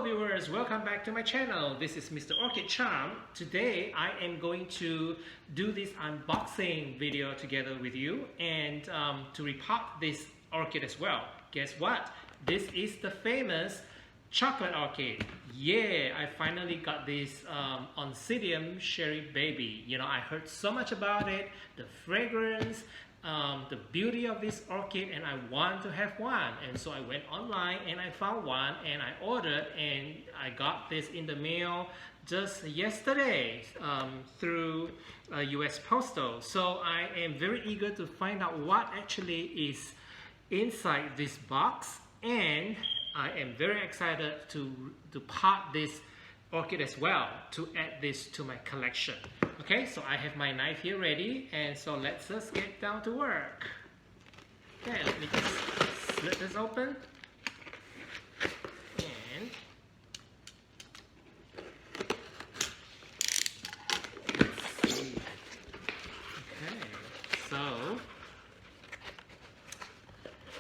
viewers, welcome back to my channel. This is Mr. Orchid Charm. Today I am going to do this unboxing video together with you and to repot this orchid as well. Guess what? This is the famous chocolate orchid. Yeah, I finally got this Oncidium Sharry baby. You know, I heard so much about it, the fragrance, the beauty of this orchid, and I want to have one. And so I went online and I found one and I ordered, and I got this in the mail just yesterday through US Postal. So I am very eager to find out what actually is inside this box, and I am very excited to pot this orchid as well, to add this to my collection. Okay, so I have my knife here ready, and so let's just get down to work. Okay, let me just slit this open. And let's see. Okay, so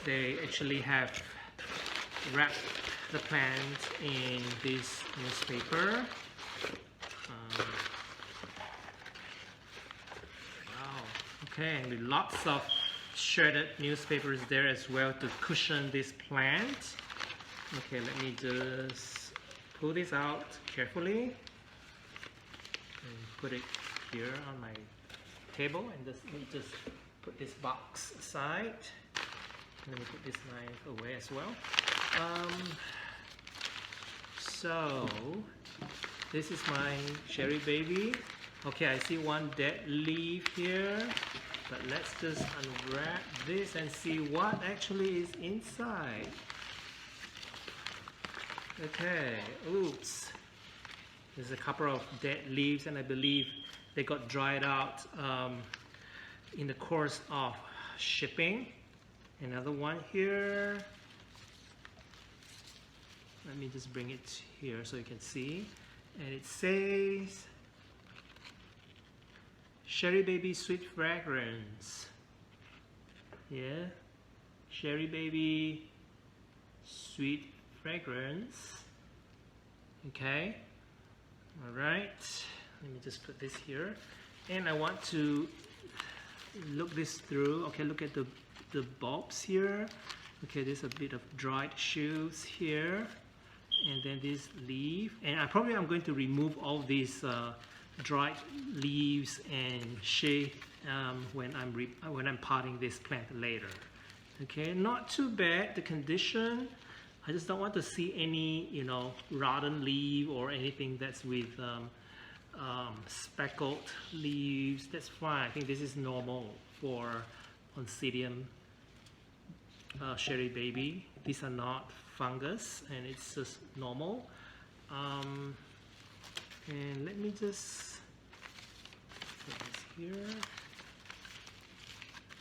they actually have wrapped the plant in this newspaper. Okay, and with lots of shredded newspapers there as well to cushion this plant. Okay, let me just pull this out carefully and put it here on my table, and let me just put this box aside. Let me put this knife away as well. So this is my Sharry baby. Okay, I see one dead leaf here, but let's just unwrap this and see what actually is inside. Okay, oops. There's a couple of dead leaves, and I believe they got dried out in the course of shipping. Another one here. Let me just bring it here so you can see. And it says Sharry baby sweet fragrance. Yeah, Sharry baby sweet fragrance. Okay, all right, let me just put this here, and I want to look this through. Okay, look at the bulbs here. Okay, there's a bit of dried shoots here, and then this leaf, and I'm going to remove all these dried leaves and shade when I'm potting this plant later. Okay, not too bad, the condition. I just don't want to see any, you know, rotten leaf or anything that's with speckled leaves. That's fine. I think this is normal for Oncidium Sharry baby. These are not fungus, and it's just normal. And let me just put this here.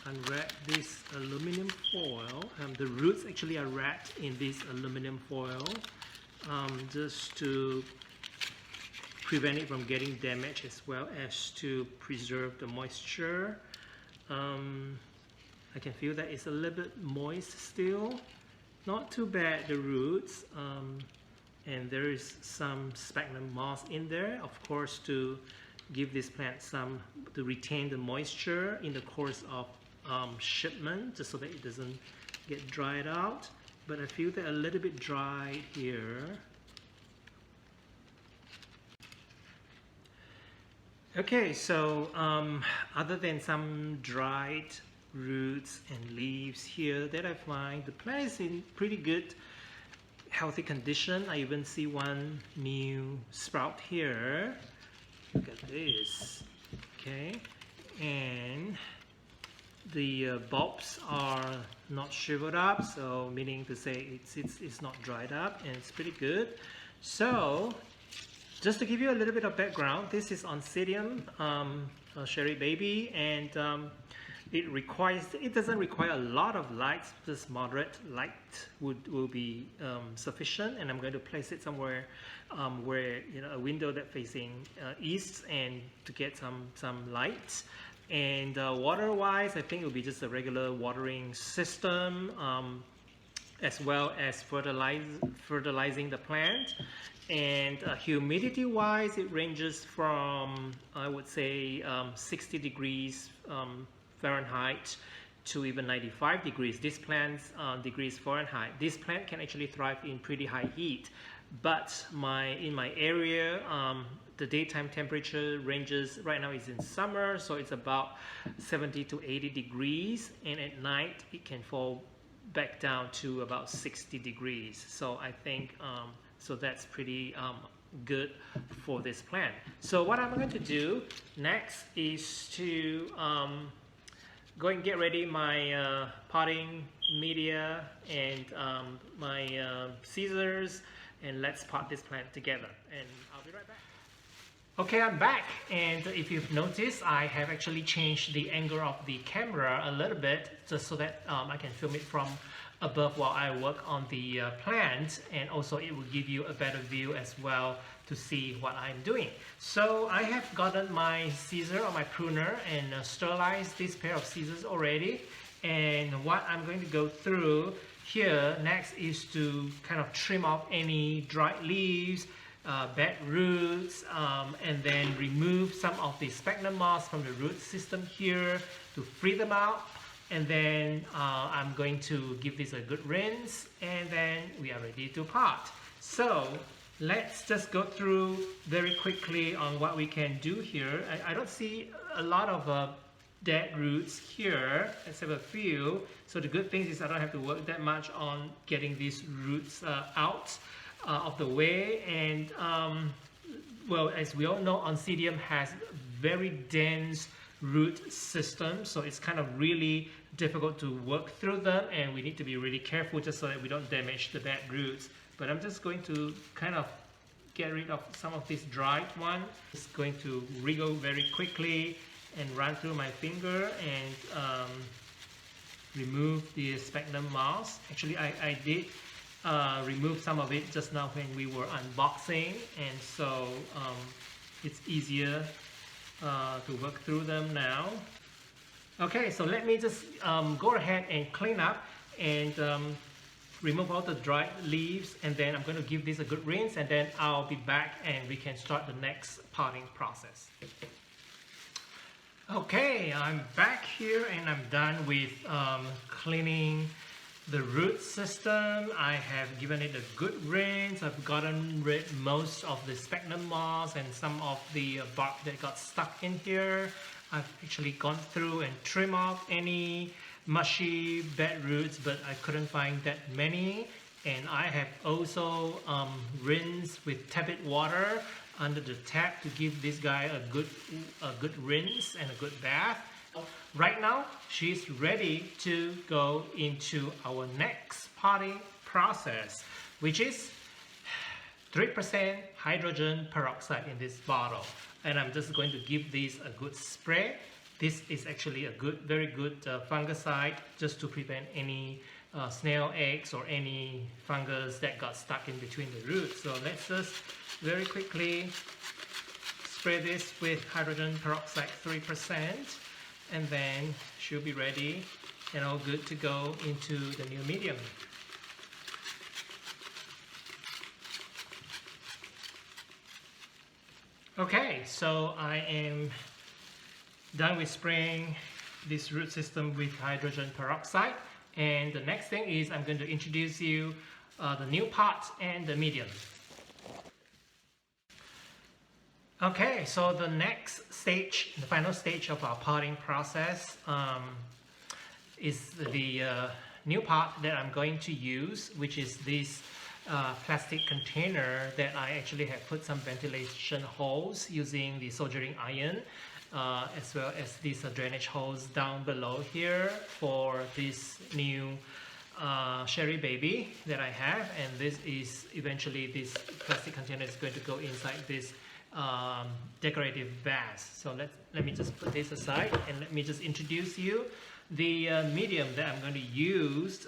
Unwrap this aluminum foil. The roots actually are wrapped in this aluminum foil just to prevent it from getting damaged, as well as to preserve the moisture. I can feel that it's a little bit moist still. Not too bad, the roots. And there is some sphagnum moss in there, of course, to give this plant to retain the moisture in the course of shipment, just so that it doesn't get dried out. But I feel that a little bit dry here. Okay, so other than some dried roots and leaves here that I find, the plant is in pretty good healthy condition. I even see one new sprout here. Look at this. Okay, and the bulbs are not shriveled up, so meaning to say it's not dried up, and it's pretty good. So just to give you a little bit of background, this is Oncidium Sharry baby, and it doesn't require a lot of light. Just moderate light will be sufficient, and I'm going to place it somewhere where, you know, a window that facing east, and to get some light. And water wise, I think it will be just a regular watering system. as well as fertilizing the plant. And humidity wise, it ranges from, I would say, 60 degrees Fahrenheit to even 95 degrees. This plant's degrees Fahrenheit. This plant can actually thrive in pretty high heat, but in my area, the daytime temperature ranges, right now is in summer, so it's about 70 to 80 degrees, and at night it can fall back down to about 60 degrees. So I think so that's pretty good for this plant. So what I'm going to do next is to go and get ready my potting media and my scissors, and let's pot this plant together, and I'll be right back. Okay, I'm back, and if you've noticed, I have actually changed the angle of the camera a little bit just so that I can film it from above while I work on the plant, and also it will give you a better view as well to see what I'm doing. So I have gotten my scissor or my pruner and sterilized this pair of scissors already, and what I'm going to go through here next is to kind of trim off any dried leaves, bad roots, and then remove some of the sphagnum moss from the root system here to free them out. And then I'm going to give this a good rinse, and then we are ready to pot. So let's just go through very quickly on what we can do here. I don't see a lot of dead roots here, except a few. So the good thing is I don't have to work that much on getting these roots out of the way. And well, as we all know, Oncidium has very dense root system, so it's kind of really difficult to work through them, and we need to be really careful just so that we don't damage the bad roots. But I'm just going to kind of get rid of some of this dried one. Just going to wriggle very quickly and run through my finger and remove the sphagnum moss. Actually, I did remove some of it just now when we were unboxing, and so it's easier to work through them now. Okay, so let me just go ahead and clean up and remove all the dried leaves, and then I'm going to give this a good rinse, and then I'll be back and we can start the next potting process. Okay, I'm back here and I'm done with cleaning the root system. I have given it a good rinse. I've gotten rid most of the sphagnum moss and some of the bark that got stuck in here. I've actually gone through and trimmed off any mushy bad roots, but I couldn't find that many. And I have also rinsed with tepid water under the tap to give this guy a good rinse and a good bath. Right now, she's ready to go into our next potting process, which is 3% hydrogen peroxide in this bottle. And I'm just going to give this a good spray. This is actually a very good fungicide just to prevent any snail eggs or any fungus that got stuck in between the roots. So let's just very quickly spray this with hydrogen peroxide 3%. And then she'll be ready and all good to go into the new medium. Okay, so I am done with spraying this root system with hydrogen peroxide, and the next thing is I'm going to introduce you the new pot and the medium. Okay, so the next stage, the final stage of our potting process is the new pot that I'm going to use, which is this plastic container that I actually have put some ventilation holes using the soldering iron, as well as these drainage holes down below here for this new Sharry baby that I have. And this is eventually, this plastic container is going to go inside this decorative vase. So let me just put this aside and let me just introduce you the medium that I'm going to use,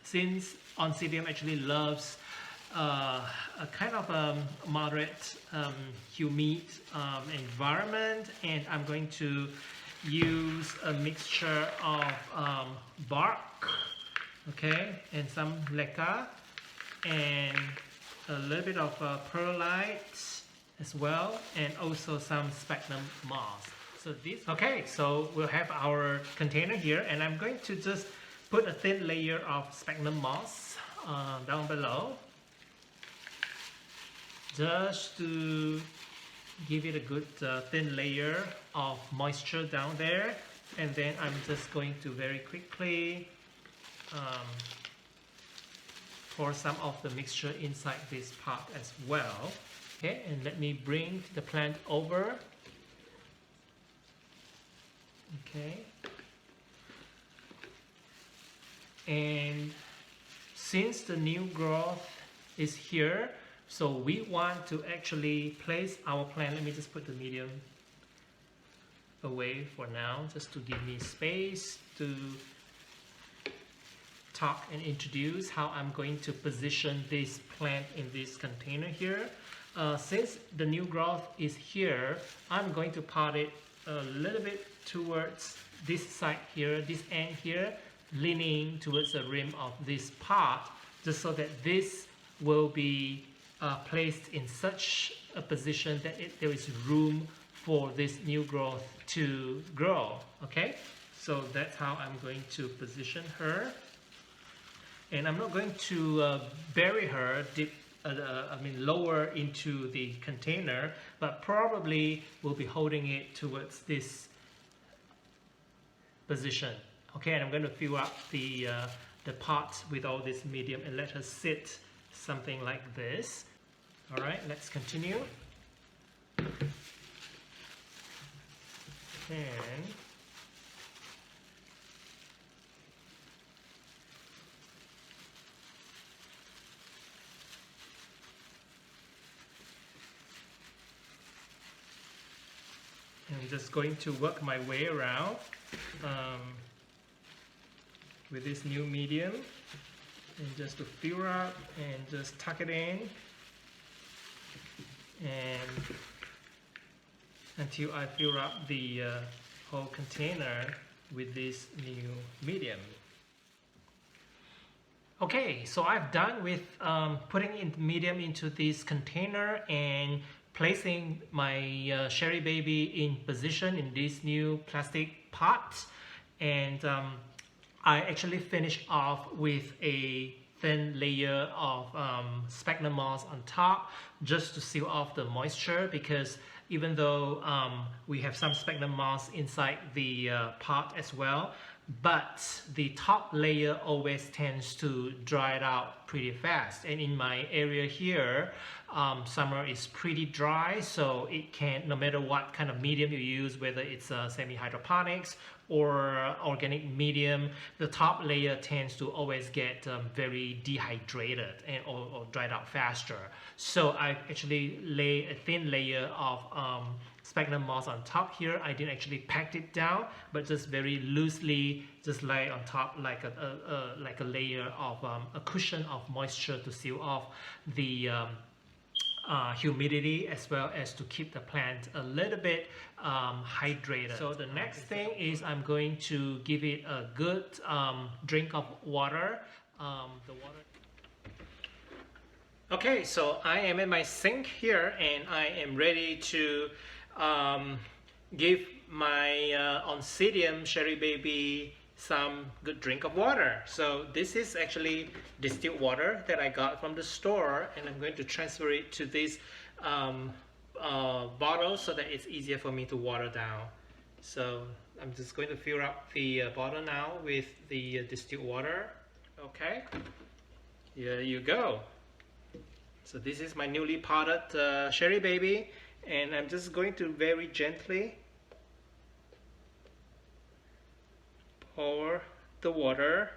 since Oncidium actually loves a kind of a moderate humid environment, and I'm going to use a mixture of bark, okay, and some leca, and a little bit of perlite as well, and also some sphagnum moss. So this, okay, so we'll have our container here, and I'm going to just put a thin layer of sphagnum moss down below, just to give it a good thin layer of moisture down there. And then I'm just going to very quickly pour some of the mixture inside this pot as well. Okay, and let me bring the plant over. Okay, and since the new growth is here, so we want to actually place our plant. Let me just put the medium away for now, just to give me space to talk and introduce how I'm going to position this plant in this container here. Since the new growth is here, I'm going to pot it a little bit towards this side here, this end here, leaning towards the rim of this pot, just so that this will be placed in such a position that there is room for this new growth to grow. Okay, so that's how I'm going to position her, and I'm not going to bury her deep, lower into the container, but probably will be holding it towards this position. Okay, and I'm going to fill up the pot with all this medium and let her sit something like this. All right, let's continue. And I'm just going to work my way around with this new medium, and just to fill up and just tuck it in, and until I fill up the whole container with this new medium. Okay, so I've done with putting in medium into this container and placing my Sharry baby in position in this new plastic pot, and I actually finished off with a thin layer of sphagnum moss on top, just to seal off the moisture, because even though we have some sphagnum moss inside the pot as well, but the top layer always tends to dry it out pretty fast. And in my area here, summer is pretty dry, so it can, no matter what kind of medium you use, whether it's semi-hydroponics or organic medium, the top layer tends to always get very dehydrated and or dried out faster. So I actually lay a thin layer of sphagnum moss on top here. I didn't actually pack it down, but just very loosely just lay on top like a layer of a cushion of moisture to seal off the humidity, as well as to keep the plant a little bit hydrated. So the next thing is I'm going to give it a good drink of water. Okay, so I am at my sink here, and I am ready to give my Oncidium Sharry baby some good drink of water. So this is actually distilled water that I got from the store, and I'm going to transfer it to this bottle so that it's easier for me to water down. So I'm just going to fill up the bottle now with the distilled water. Okay, here you go. So this is my newly potted Sharry baby, and I'm just going to very gently pour the water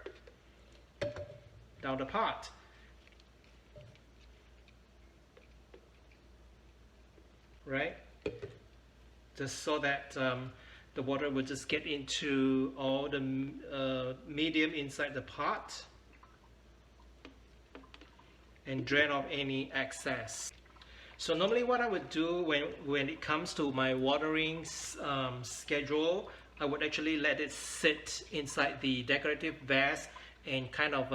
down the pot. Right? Just so that the water will just get into all the medium inside the pot and drain off any excess. So normally what I would do when it comes to my watering schedule, I would actually let it sit inside the decorative vase and kind of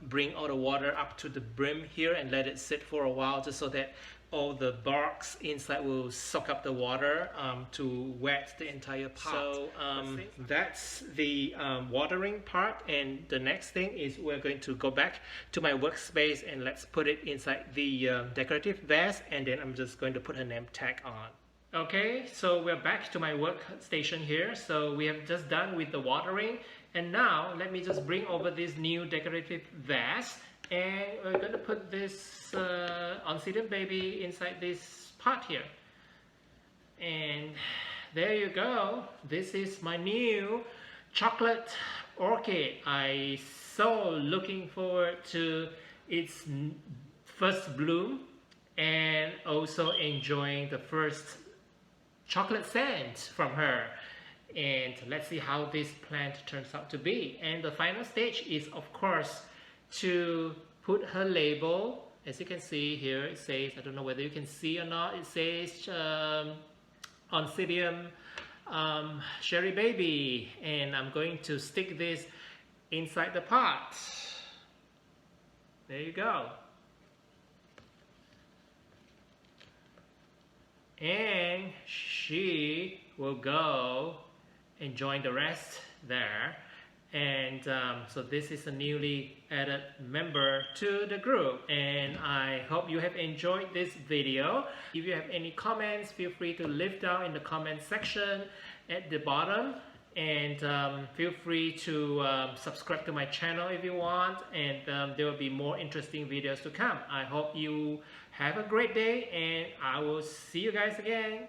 bring all the water up to the brim here and let it sit for a while, just so that all the barks inside will soak up the water to wet the entire pot. So that's the watering part, and the next thing is we're going to go back to my workspace and let's put it inside the decorative vase, and then I'm just going to put a name tag on. Okay, so we're back to my workstation here. So we have just done with the watering, and now let me just bring over this new decorative vase, and we're going to put this Oncidium baby inside this pot here. And there you go. This is my new chocolate orchid. I so looking forward to its first bloom and also enjoying the first chocolate scent from her. And let's see how this plant turns out to be. And the final stage is, of course, to put her label. As you can see here, it says, I don't know whether you can see or not, it says Oncidium Sharry baby, and I'm going to stick this inside the pot. There you go. And she will go and join the rest there. And so this is a newly added member to the group, and I hope you have enjoyed this video. If you have any comments, feel free to leave down in the comment section at the bottom, and feel free to subscribe to my channel if you want, and there will be more interesting videos to come. I hope you have a great day, and I will see you guys again.